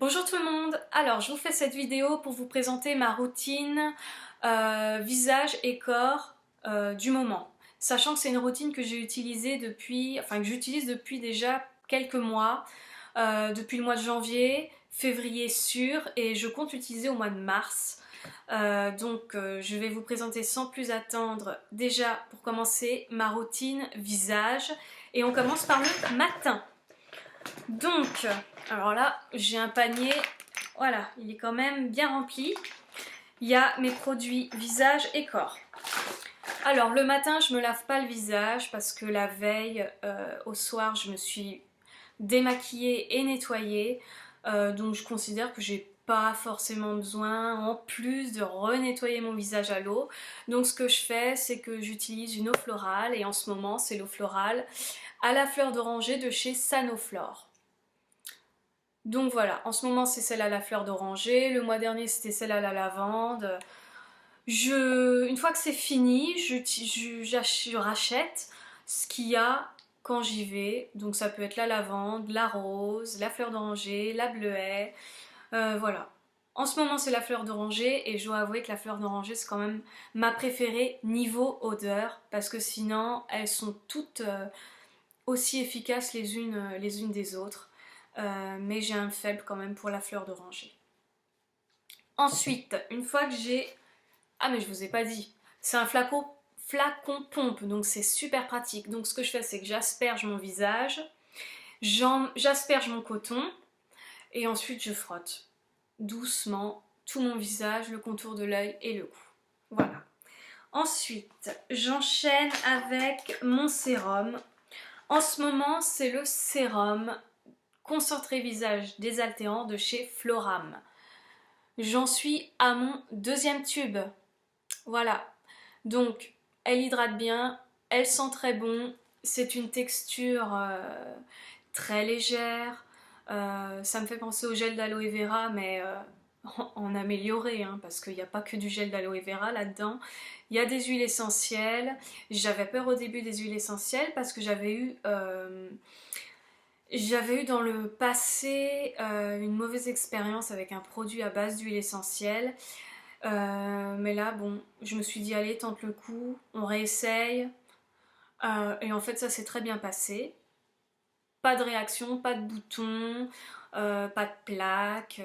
Bonjour tout le monde, alors je vous fais cette vidéo pour vous présenter ma routine visage et corps du moment. Sachant que c'est une routine que j'ai utilisée depuis, que j'utilise depuis déjà quelques mois, depuis le mois de janvier, février sûr, et je compte l'utiliser au mois de mars. Je vais vous présenter sans plus attendre déjà pour commencer ma routine visage et on commence par le matin. Donc, alors là, j'ai un panier, voilà, il est quand même bien rempli. Il y a mes produits visage et corps. Alors, le matin, je me lave pas le visage parce que la veille, au soir, je me suis démaquillée et nettoyée. Donc, je considère que j'ai pas forcément besoin, en plus, de renettoyer mon visage à l'eau. Donc, ce que je fais, c'est que j'utilise une eau florale et en ce moment, c'est l'eau florale à la fleur d'oranger de chez Sanoflore. Donc voilà, en ce moment c'est celle à la fleur d'oranger, le mois dernier c'était celle à la lavande. Une fois que c'est fini, je rachète ce qu'il y a quand j'y vais. Donc ça peut être la lavande, la rose, la fleur d'oranger, la bleuet, voilà. En ce moment c'est la fleur d'oranger et je dois avouer que la fleur d'oranger c'est quand même ma préférée niveau odeur parce que sinon elles sont toutes aussi efficaces les unes des autres. Mais j'ai un faible quand même pour la fleur d'oranger. Ensuite, une fois que j'ai... Ah mais je vous ai pas dit, c'est un flacon pompe, donc c'est super pratique. Donc ce que je fais, c'est que j'asperge mon visage, j'asperge mon coton, et ensuite je frotte doucement tout mon visage, le contour de l'œil et le cou. Voilà. Ensuite, j'enchaîne avec mon sérum. En ce moment, c'est le sérum Concentré visage désaltérant de chez Floram. J'en suis à mon deuxième tube. Voilà. Donc, elle hydrate bien, elle sent très bon. C'est une texture très légère. Ça me fait penser au gel d'aloe vera, mais en amélioré, hein, parce qu'il n'y a pas que du gel d'aloe vera là-dedans. Il y a des huiles essentielles. J'avais peur au début des huiles essentielles parce que j'avais eu dans le passé une mauvaise expérience avec un produit à base d'huile essentielle. Mais là, bon, je me suis dit, allez, tente le coup, on réessaye. Et en fait, ça s'est très bien passé. Pas de réaction, pas de boutons, pas de plaques.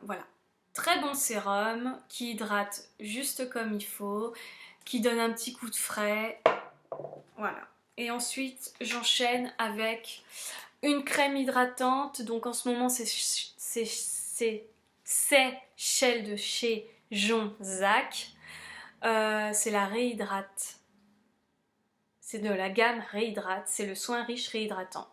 Voilà. Très bon sérum qui hydrate juste comme il faut, qui donne un petit coup de frais. Voilà. Et ensuite, j'enchaîne avec une crème hydratante. Donc en ce moment, c'est celle de chez Jonzac. C'est la Réhydrate. C'est de la gamme Réhydrate. C'est le soin riche réhydratant.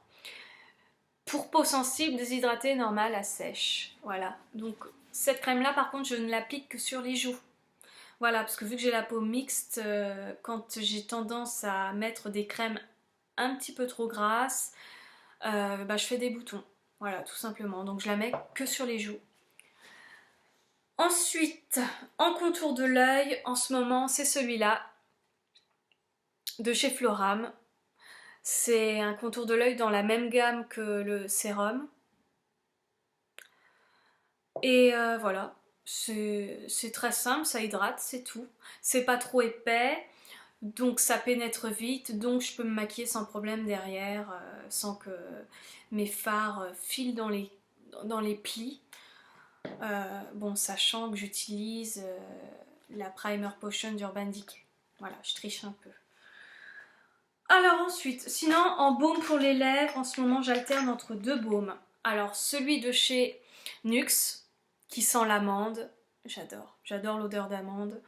Pour peau sensible, déshydratée, normale à sèche. Voilà. Donc cette crème-là, par contre, je ne l'applique que sur les joues. Voilà, parce que vu que j'ai la peau mixte, quand j'ai tendance à mettre des crèmes un petit peu trop grasses, je fais des boutons. Voilà, tout simplement. Donc je la mets que sur les joues. Ensuite, en contour de l'œil, en ce moment, c'est celui-là, de chez Floram. C'est un contour de l'œil dans la même gamme que le sérum. Et voilà, c'est très simple, ça hydrate, c'est tout. C'est pas trop épais, donc ça pénètre vite, donc je peux me maquiller sans problème derrière, sans que mes fards filent dans les plis. Bon, sachant que j'utilise la Primer Potion d'Urban Decay. Voilà, je triche un peu. Alors ensuite, sinon en baume pour les lèvres, en ce moment j'alterne entre deux baumes. Alors celui de chez Nuxe, qui sent l'amande, j'adore l'odeur d'amande.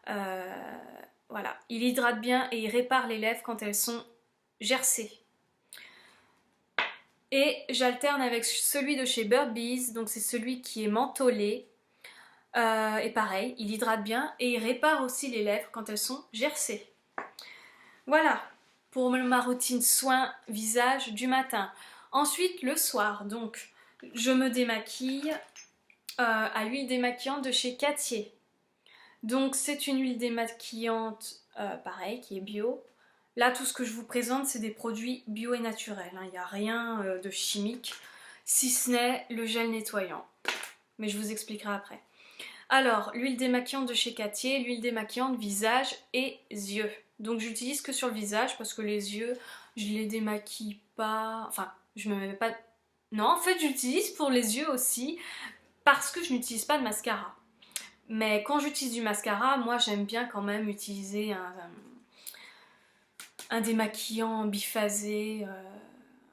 Voilà, il hydrate bien et il répare les lèvres quand elles sont gercées. Et j'alterne avec celui de chez Bird Bees, donc c'est celui qui est mentholé. Et pareil, il hydrate bien et il répare aussi les lèvres quand elles sont gercées. Voilà, pour ma routine soin visage du matin. Ensuite, le soir, donc, je me démaquille à l'huile démaquillante de chez Cattier. Donc, c'est une huile démaquillante, pareil, qui est bio. Là, tout ce que je vous présente, c'est des produits bio et naturels, hein. Il n'y a rien de chimique. si ce n'est le gel nettoyant. Mais je vous expliquerai après. Alors, l'huile démaquillante de chez Cattier, l'huile démaquillante visage et yeux. Donc j'utilise que sur le visage parce que les yeux, je les démaquille pas. Enfin, je me mets pas. Non, en fait, j'utilise pour les yeux aussi parce que je n'utilise pas de mascara. Mais quand j'utilise du mascara, moi j'aime bien quand même utiliser un démaquillant biphasé,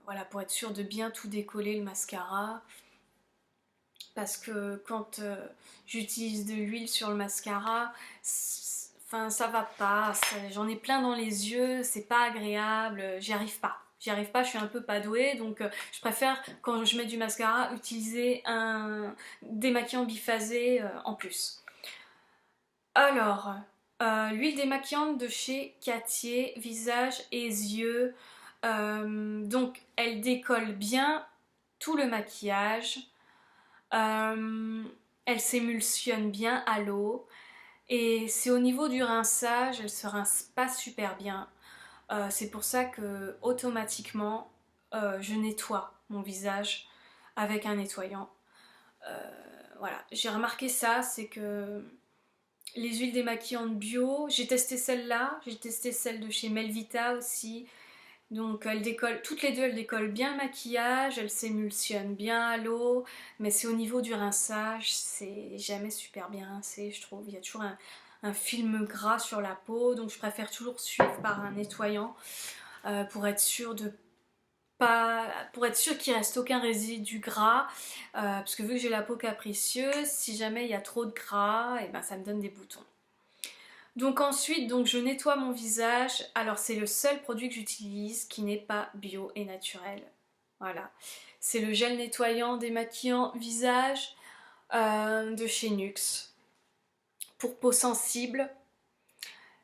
voilà, pour être sûr de bien tout décoller le mascara. Parce que quand j'utilise de l'huile sur le mascara, enfin ça va pas, j'en ai plein dans les yeux, c'est pas agréable, j'y arrive pas. J'y arrive pas, je suis un peu pas douée, donc je préfère quand je mets du mascara utiliser un démaquillant biphasé en plus. Alors, l'huile démaquillante de chez Cattier, visage et yeux, donc elle décolle bien tout le maquillage. Elle s'émulsionne bien à l'eau et c'est au niveau du rinçage, elle se rince pas super bien. C'est pour ça que automatiquement je nettoie mon visage avec un nettoyant. Voilà, j'ai remarqué ça, c'est que les huiles démaquillantes bio, j'ai testé celle-là, j'ai testé celle de chez Melvita aussi. Donc elle décolle, toutes les deux elles décollent bien le maquillage, elles s'émulsionnent bien à l'eau, mais c'est au niveau du rinçage, c'est jamais super bien rincé je trouve, il y a toujours un film gras sur la peau, donc je préfère toujours suivre par un nettoyant pour être sûr de pas, pour être sûr qu'il reste aucun résidu gras, parce que vu que j'ai la peau capricieuse, si jamais il y a trop de gras, et ben ça me donne des boutons. Donc ensuite, donc je nettoie mon visage. Alors c'est le seul produit que j'utilise qui n'est pas bio et naturel. Voilà. C'est le gel nettoyant démaquillant visage de chez NYX. Pour peau sensible,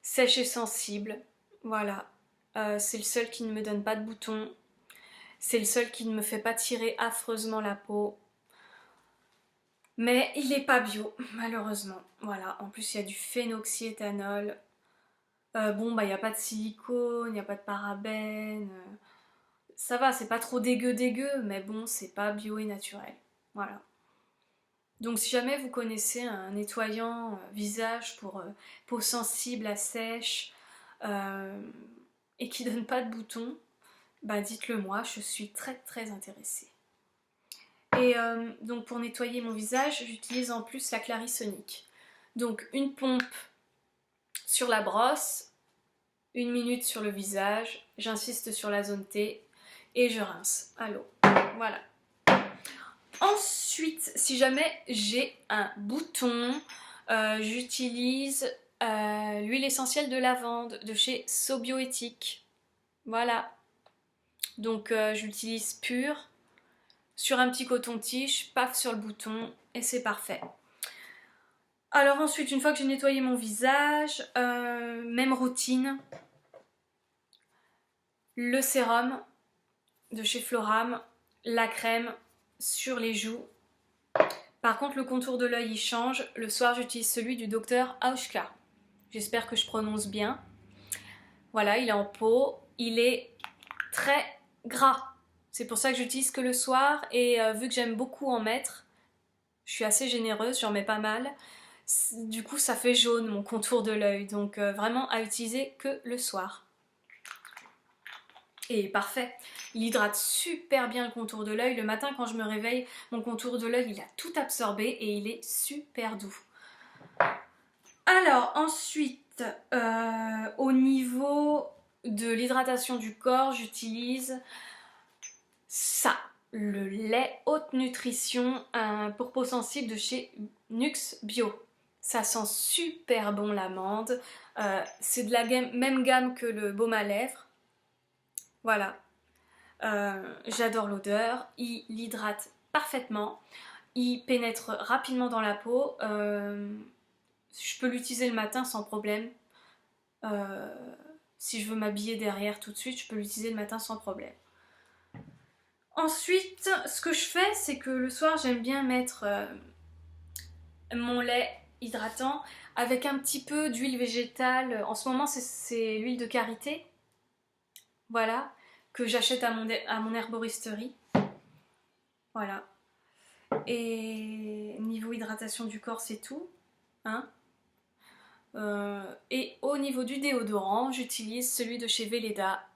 sèche et sensible. Voilà. C'est le seul qui ne me donne pas de boutons. C'est le seul qui ne me fait pas tirer affreusement la peau. Mais il n'est pas bio, malheureusement. Voilà, en plus il y a du phénoxyéthanol. Bon, bah il n'y a pas de silicone, il n'y a pas de parabènes. Ça va, c'est pas trop dégueu, mais bon, c'est pas bio et naturel. Voilà. Donc si jamais vous connaissez un nettoyant visage pour peau sensible à sèche et qui donne pas de boutons, bah dites-le moi, je suis très très intéressée. Et donc pour nettoyer mon visage, j'utilise en plus la Clarisonic. Donc une pompe sur la brosse, 1 minute sur le visage, j'insiste sur la zone T et je rince à l'eau. Voilà. Ensuite, si jamais j'ai un bouton, j'utilise l'huile essentielle de lavande de chez Sobioéthique. Voilà. Donc j'utilise pure sur un petit coton-tige, paf sur le bouton et c'est parfait. Alors ensuite, une fois que j'ai nettoyé mon visage, même routine, le sérum de chez Floram, la crème sur les joues. Par contre, le contour de l'œil il change. Le soir, j'utilise celui du docteur Auschka. J'espère que je prononce bien. Voilà, il est en pot. Il est très gras. C'est pour ça que j'utilise que le soir. Et vu que j'aime beaucoup en mettre, je suis assez généreuse, j'en mets pas mal. Du coup, ça fait jaune mon contour de l'œil. Donc vraiment à utiliser que le soir. Et parfait, il hydrate super bien le contour de l'œil. Le matin quand je me réveille, mon contour de l'œil il a tout absorbé et il est super doux. Alors ensuite, au niveau de l'hydratation du corps, j'utilise ça, le lait haute nutrition pour peau sensible de chez NYX Bio. Ça sent super bon l'amande, c'est de la même gamme que le baume à lèvres. Voilà, j'adore l'odeur, il hydrate parfaitement, il pénètre rapidement dans la peau, je peux l'utiliser le matin sans problème, si je veux m'habiller derrière tout de suite, je peux l'utiliser le matin sans problème. Ensuite, ce que je fais, c'est que le soir, j'aime bien mettre mon lait hydratant avec un petit peu d'huile végétale. En ce moment, c'est l'huile de karité. Voilà, que j'achète à mon herboristerie. Voilà. Et niveau hydratation du corps, c'est tout. Hein. Et au niveau du déodorant, j'utilise celui de chez Velleda.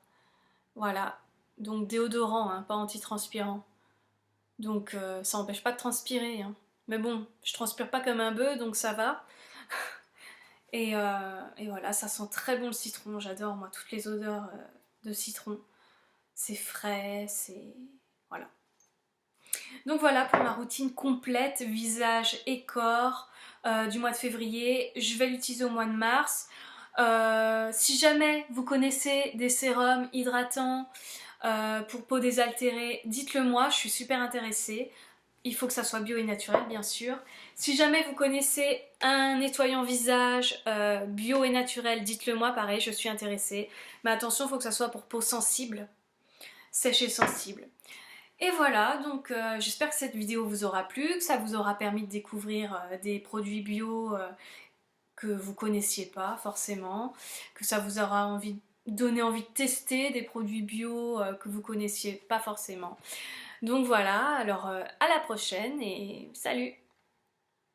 Voilà. Donc déodorant, hein, pas antitranspirant. Donc ça n'empêche pas de transpirer. Hein. Mais bon, je transpire pas comme un bœuf, donc ça va. Et voilà, ça sent très bon le citron. J'adore, moi, toutes les odeurs de citron. C'est frais, c'est... Voilà. Donc voilà pour ma routine complète, visage et corps du mois de février. Je vais l'utiliser au mois de mars. Si jamais vous connaissez des sérums hydratants pour peau désaltérée, dites-le moi, je suis super intéressée. Il faut que ça soit bio et naturel, bien sûr. Si jamais vous connaissez un nettoyant visage bio et naturel, dites-le moi, pareil, je suis intéressée. Mais attention, il faut que ça soit pour peau sensible, sèche et sensible. Et voilà, donc j'espère que cette vidéo vous aura plu, que ça vous aura permis de découvrir des produits bio que vous connaissiez pas forcément, que ça vous aura donné envie de tester des produits bio que vous connaissiez pas forcément. Donc voilà, alors à la prochaine et salut!